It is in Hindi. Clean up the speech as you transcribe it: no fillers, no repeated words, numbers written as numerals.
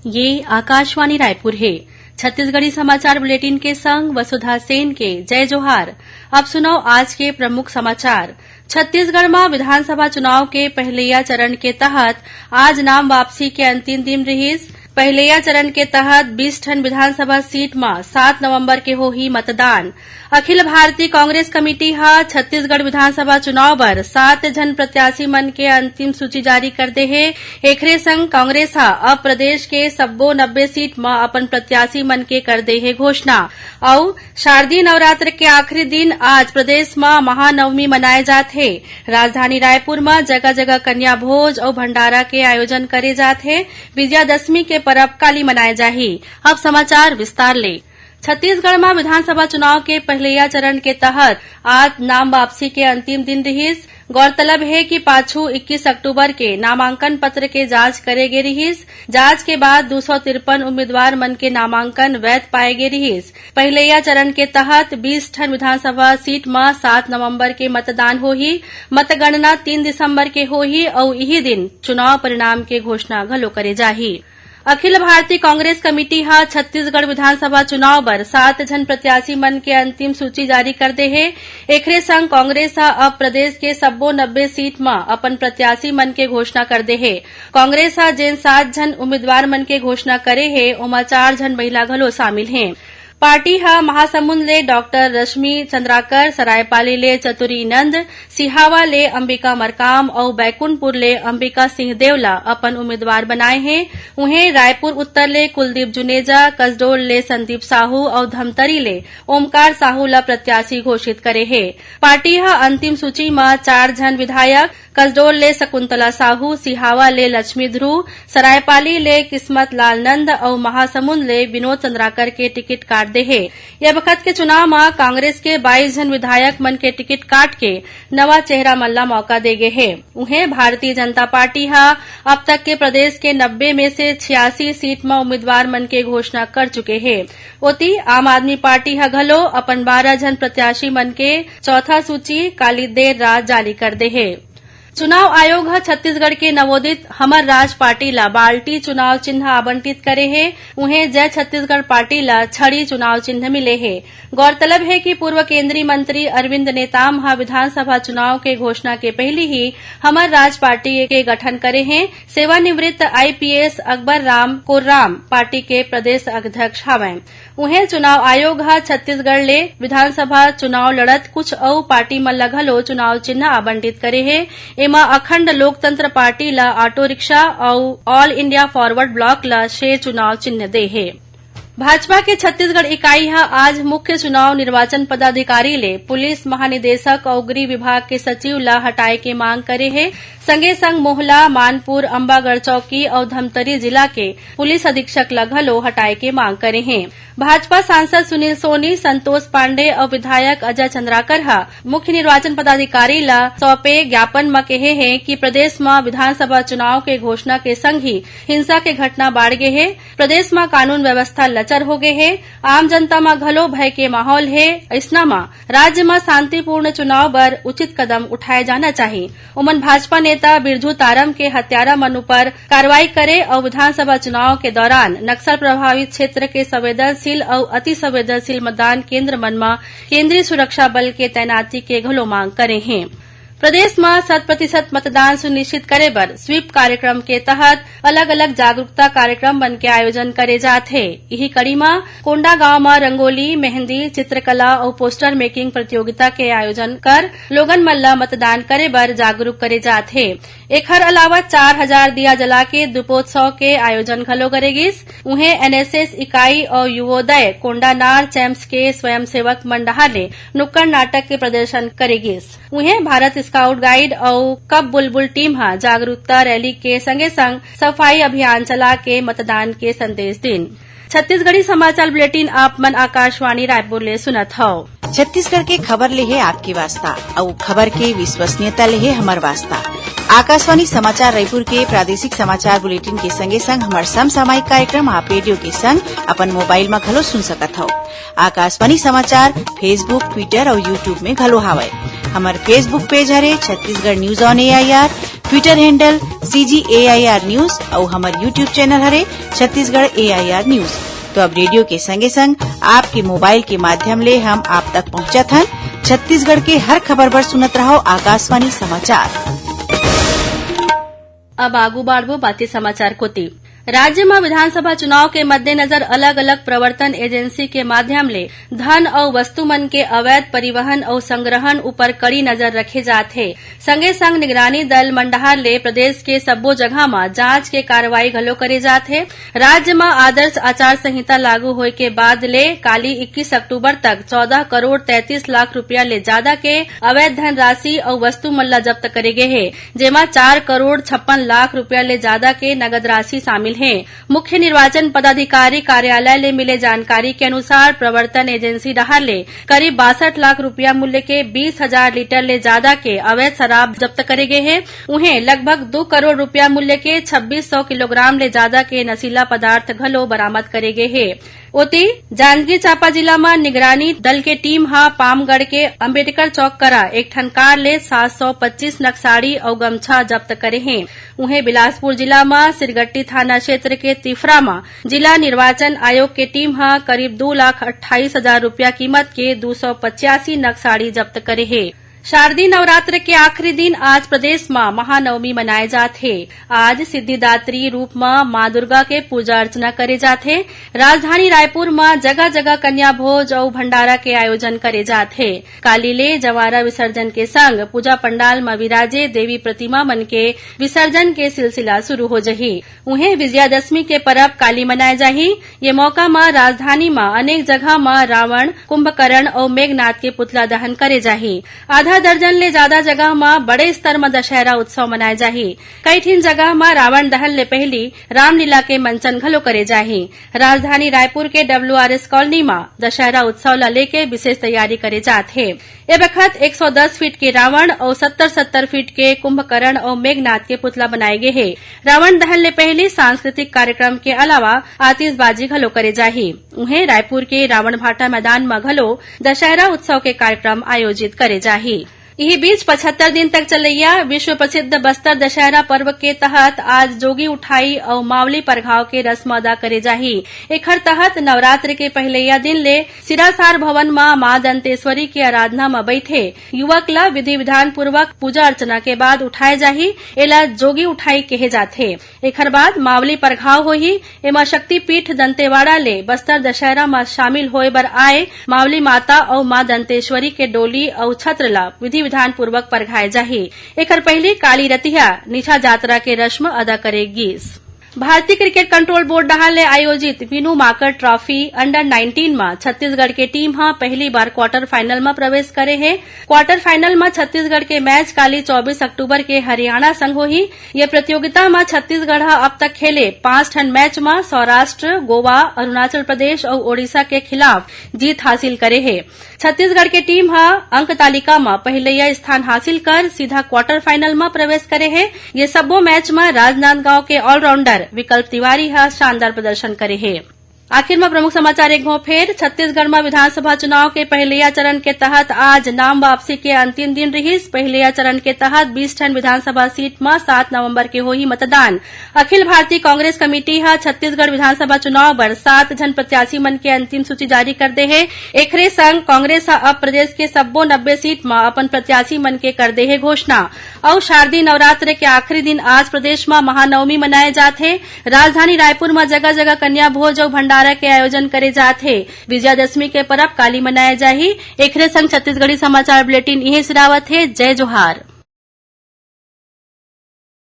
ये आकाशवाणी रायपुर है। छत्तीसगढ़ी समाचार बुलेटिन के संग वसुधा सेन के जय जोहार। अब सुनो आज के प्रमुख समाचार। छत्तीसगढ़ में विधानसभा चुनाव के पहलैया चरण के तहत आज नाम वापसी के अंतिम दिन रहीस। पहलैया चरण के तहत 20 ठन विधानसभा सीट में 7 नवंबर के होही मतदान। अखिल भारतीय कांग्रेस कमेटी हा छत्तीसगढ़ विधानसभा चुनाव बर 7 जन प्रत्याशी मन के अंतिम सूची जारी कर दे है। एकरे संग कांग्रेस हा अब प्रदेश के सब्बो 90 सीट में अपन प्रत्याशी मन के कर दे है घोषणा। और शारदीय नवरात्र के आखिरी दिन आज प्रदेश में महानवमी मनाए जात है। राजधानी रायपुर में जगह जगह कन्या भोज और भंडारा के आयोजन करे जात है। विजयादशमी के परब काली मनाए जाही। अब समाचार विस्तार ले। छत्तीसगढ़ में विधानसभा चुनाव के पहलैया चरण के तहत आज नाम वापसी के अंतिम दिन रहीस। गौरतलब है कि पाछू 21 अक्टूबर के नामांकन पत्र के जांच करे गे रहीस। जांच के बाद 253 उम्मीदवार मन के नामांकन वैध पाए गे रहीस। पहलैया चरण के तहत 20 ठन विधानसभा सीट में 7 नवंबर के मतदान होही। मतगणना 3 दिसंबर के होही और यही दिन चुनाव परिणाम के घोषणा घलो करे जाही। अखिल भारतीय कांग्रेस कमेटी हा छत्तीसगढ़ विधानसभा चुनाव बर 7 जन प्रत्याशी मन के अंतिम सूची जारी कर दे है। एकरे संग कांग्रेस हा अब प्रदेश के सब्बो 90 सीट में अपन प्रत्याशी मन के घोषणा कर दे है। कांग्रेस हा जेन 7 जन उम्मीदवार मन के घोषणा करे है ओमा 4 जन महिला घलो शामिल हैं। पार्टी हा महासमुंद ले डॉक्टर रश्मि चंद्राकर, सरायपाली ले चतुरी नंद, सिहावा ले अंबिका मरकाम और बैकुंठपुर ले अंबिका सिंहदेव ला अपन उम्मीदवार बनाए हैं। उन्हें रायपुर उत्तर ले कुलदीप जुनेजा, कसडोल ले संदीप साहू और धमतरी ले ओमकार साहू ला प्रत्याशी घोषित करे है। पार्टी हा अंतिम सूची में 4 जन विधायक कसडोल ले शकुंतला साहू, सिहावा ले लक्ष्मी ध्रुव, सरायपाली ले किस्मत लाल नंद और महासमुंद ले विनोद चंद्राकर के टिकट काट दे है। यह वक्त के चुनाव में कांग्रेस के 22 जन विधायक मन के टिकट काट के नवा चेहरा मन ला मौका दे गे है। उन्हें भारतीय जनता पार्टी हा अब तक के प्रदेश के 90 में से 86 सीट में उम्मीदवार मन के घोषणा कर चुके है। ओती आम आदमी पार्टी हा घलो अपन 12 जन प्रत्याशी मन के चौथा सूची काली देर रात जारी कर दे है। चुनाव आयोग हा छत्तीसगढ़ के नवोदित हमर राज पार्टी ला बाल्टी चुनाव चिन्ह आवंटित करे है। उन्हें जय छत्तीसगढ़ पार्टी ला छड़ी चुनाव चिन्ह मिले है। गौरतलब है कि पूर्व केंद्रीय मंत्री अरविंद नेताम हा विधानसभा चुनाव के घोषणा के पहले ही हमर राज पार्टी के गठन करे हैं। सेवानिवृत्त IPS अकबर राम कुर्राम पार्टी के प्रदेश अध्यक्ष हवै। उन्हें चुनाव आयोग हा छत्तीसगढ़ ले विधानसभा चुनाव लड़त कुछ और पार्टी मन ला घलो चुनाव चिन्ह आवंटित करे है। एमा अखंड लोकतंत्र पार्टी ला ऑटो रिक्शा और ऑल इंडिया फॉरवर्ड ब्लॉक ला 6 चुनाव चिन्ह दे है। भाजपा के छत्तीसगढ़ इकाई हा आज मुख्य चुनाव निर्वाचन पदाधिकारी ले पुलिस महानिदेशक और गृह विभाग के सचिव ला हटाए के मांग करे है। संगे संग मोहला, मानपुर, अंबागढ़ चौकी और धमतरी जिला के पुलिस अधीक्षक ला घलो हटाए के मांग करे हैं। भाजपा सांसद सुनील सोनी, संतोष पांडे और विधायक अजय चंद्राकर हा मुख्य निर्वाचन पदाधिकारी ला सौंपे ज्ञापन में कहे हैं कि प्रदेश में विधानसभा चुनाव के घोषणा के संग ही हिंसा के घटना बढ़ गए है। प्रदेश में कानून व्यवस्था लचर हो गए है। आम जनता में घलो भय के माहौल है। ऐसना में राज्य में शांतिपूर्ण चुनाव बर उचित कदम उठाए जाना चाहिए। उमन भाजपा नेता बिरजू तारम के हत्यारा मन पर कार्रवाई करे और विधानसभा चुनाव के दौरान नक्सल प्रभावित क्षेत्र के संवेदनशील और अति संवेदनशील मतदान केंद्र मन में केंद्रीय सुरक्षा बल के तैनाती के घलो मांग करे हैं। प्रदेश में 100% मतदान सुनिश्चित करे बर स्वीप कार्यक्रम के तहत अलग अलग जागरूकता कार्यक्रम बन के आयोजन करे जात है। यही कड़ी में कोंडा गांव में रंगोली, मेहंदी, चित्रकला और पोस्टर मेकिंग प्रतियोगिता के आयोजन कर लोगन मन ला मतदान करे बर जागरूक करे जात है। एखर अलावा 4000 दिया जला के दीपोत्सव के आयोजन घलो करेगिस। उन्हें NSS इकाई और युवोदय कोंडानार चैम्प्स के स्वयंसेवक मंडहा ले नुक्कड़ नाटक के प्रदर्शन करेगिस। उन्हें भारत स्काउट गाइड और कब बुलबुल टीम हा जागरूकता रैली के संगे संग सफाई अभियान चला के मतदान के संदेश दिन। छत्तीसगढ़ी समाचार बुलेटिन आप मन आकाशवाणी रायपुर ले सुनत हव। छत्तीसगढ़ के खबर ले है आपके वास्ता और खबर के विश्वसनीयता ले है हमार वास्ता। आकाशवाणी समाचार रायपुर के प्रादेशिक समाचार बुलेटिन के संगे संग हमार समसामयिक कार्यक्रम आप रेडियो के संग अपन मोबाइल में घलो सुन सकत हव। आकाशवाणी समाचार फेसबुक, ट्विटर और यूट्यूब में घलो हावय। हमार Facebook page Hare Chhattisgarh news on AIR, Twitter handle CGAIR news और हमार यूट्यूब चैनल हरे छत्तीसगढ़ AIR न्यूज। तो अब रेडियो के संगे संग आपके मोबाइल के माध्यम ले हम आप तक पहुंचत हन। छत्तीसगढ़ के हर खबर पर सुनत रहो आकाशवाणी समाचार। अब आगू बाढ़बो बाती समाचार कोती। राज्य में विधानसभा चुनाव के मद्देनजर अलग अलग प्रवर्तन एजेंसी के माध्यम ले धन और वस्तु मन के अवैध परिवहन और संग्रहण ऊपर कड़ी नजर रखे जाथे। संगे संग निगरानी दल मंडहार ले प्रदेश के सब्बो जगह में जांच के कार्रवाई घलो करे जाथे। राज्य में आदर्श आचार संहिता लागू होए के बाद ले काली 21 अक्टूबर तक 14 करोड़ 33 लाख रुपया ले ज्यादा के अवैध धन राशि और वस्तु मन ला जब्त करे गे हे, जेमा 4 करोड़ 56 लाख रुपया ले ज्यादा के नगद राशि शामिल है। मुख्य निर्वाचन पदाधिकारी कार्यालय ले मिले जानकारी के अनुसार प्रवर्तन एजेंसी डहार ले करीब 62 लाख रुपया मूल्य के 20,000 लीटर ले ज्यादा के अवैध शराब जब्त करे गए हैं। उन्हें लगभग 2 करोड़ रुपया मूल्य के 2600 किलोग्राम ले ज्यादा के नशीला पदार्थ घलो बरामद करे गए हैं। ओती जांजगीर चांपा जिला में निगरानी दल के टीम हा पामगढ़ के अम्बेडकर चौक करा एक ठन कार ले 725 नग साड़ी और गमछा जब्त करे हैं। उन्हें बिलासपुर जिला में सिरगट्टी थाना क्षेत्र के तिफरा में जिला निर्वाचन आयोग के टीम हा करीब 2,28,000 रुपया कीमत के 285 नग साड़ी जब्त करे है। शारदीय नवरात्र के आखिरी दिन आज प्रदेश में महानवमी मनाए जाथे। आज सिद्धिदात्री रूप में मां दुर्गा के पूजा अर्चना करे जाथे। राजधानी रायपुर में जगह जगह कन्या भोज और भंडारा के आयोजन करे जाथे। काली ले जवारा विसर्जन के संग पूजा पंडाल में विराजे देवी प्रतिमा मन के विसर्जन के सिलसिला शुरू हो जही। उन्हें विजयादशमी के परब काली मनाए जाही। ये मौका में राजधानी में अनेक जगह में रावण, कुंभकर्ण और मेघनाथ के पुतला दहन करे जाही। आधा दर्जन ले ज्यादा जगह में बड़े स्तर में दशहरा उत्सव मनाए जाही। कई ठिन जगह में रावण दहन ले पहली रामलीला के मंचन घलो करे जाही। राजधानी रायपुर के WRS कॉलोनी में दशहरा उत्सव ला लेके विशेष तैयारी करे जाथे। ए बखत 110 फीट के रावण और 70-70 फीट के कुंभकर्ण और मेघनाथ के पुतला बनाए गए हैं। रावण दहन ले पहले सांस्कृतिक कार्यक्रम के अलावा आतिशबाजी घलो करे जाही। उन्हें रायपुर के रावण भाटा मैदान में घलो दशहरा उत्सव के कार्यक्रम आयोजित करे जाही। यही बीच 75 दिन तक चलैया विश्व प्रसिद्ध बस्तर दशहरा पर्व के तहत आज जोगी उठाई और मावली परघाव के रस्म अदा करे जाही। एकर तहत नवरात्र के पहलैया दिन ले सिरासार भवन में मां दंतेश्वरी की आराधना में बैठे युवक ला विधि विधान पूर्वक पूजा अर्चना के बाद उठाए जाही। एला जोगी उठाई कहे जाथे। एकर बाद मावली परघाव होही। एमा शक्तिपीठ दंतेवाड़ा ले बस्तर दशहरा में शामिल होए बर आए मावली माता और मां दंतेश्वरी के डोली और छत्र ला विधि विधान पूर्वक परघाए जाही। एकर पहले काली रतिया निशा जात्रा के रस्म अदा करेगी। भारतीय क्रिकेट कंट्रोल बोर्ड डहार ले आयोजित विनू माकर ट्रॉफी अंडर 19 में छत्तीसगढ़ के टीम हा पहली बार क्वार्टर फाइनल में प्रवेश करे है। क्वार्टर फाइनल में छत्तीसगढ़ के मैच काली 24 अक्टूबर के हरियाणा संग होही। ये प्रतियोगिता में छत्तीसगढ़ अब तक खेले 5 ठन मैच में सौराष्ट्र, गोवा, अरुणाचल प्रदेश और ओडिशा के खिलाफ जीत हासिल करे है। छत्तीसगढ़ के टीम हा अंक तालिका में पहलैया स्थान हासिल कर सीधा क्वार्टर फाइनल में प्रवेश करे है। ये सब्बो मैच में राजनांदगांव के ऑलराउंडर विकल्प तिवारी हा शानदार प्रदर्शन करे है। आखिर में प्रमुख समाचार एक बार फिर। छत्तीसगढ़ में विधानसभा चुनाव के पहलैया चरण के तहत आज नाम वापसी के अंतिम दिन रहीस। पहलैया चरण के तहत 20 ठन विधानसभा सीट में 7 नवंबर के होही मतदान। अखिल भारतीय कांग्रेस कमेटी हा छत्तीसगढ़ विधानसभा चुनाव बर 7 जन प्रत्याशी मन के अंतिम सूची जारी कर दे है। एकरे संग कांग्रेस हा अब प्रदेश के सब्बो 90 सीट में अपन प्रत्याशी मन के कर दे है घोषणा। और शारदीय नवरात्र के आखिरी दिन आज प्रदेश में महानवमी मनाए जाथे। राजधानी रायपुर में जगह जगह कन्या भोज और भंडारा के आयोजन करे जाथे। विजयादशमी के परब काली मनाए जाही। एकरे संग छत्तीसगढ़ी समाचार बुलेटिन इहे सिरावत है। जय जोहार।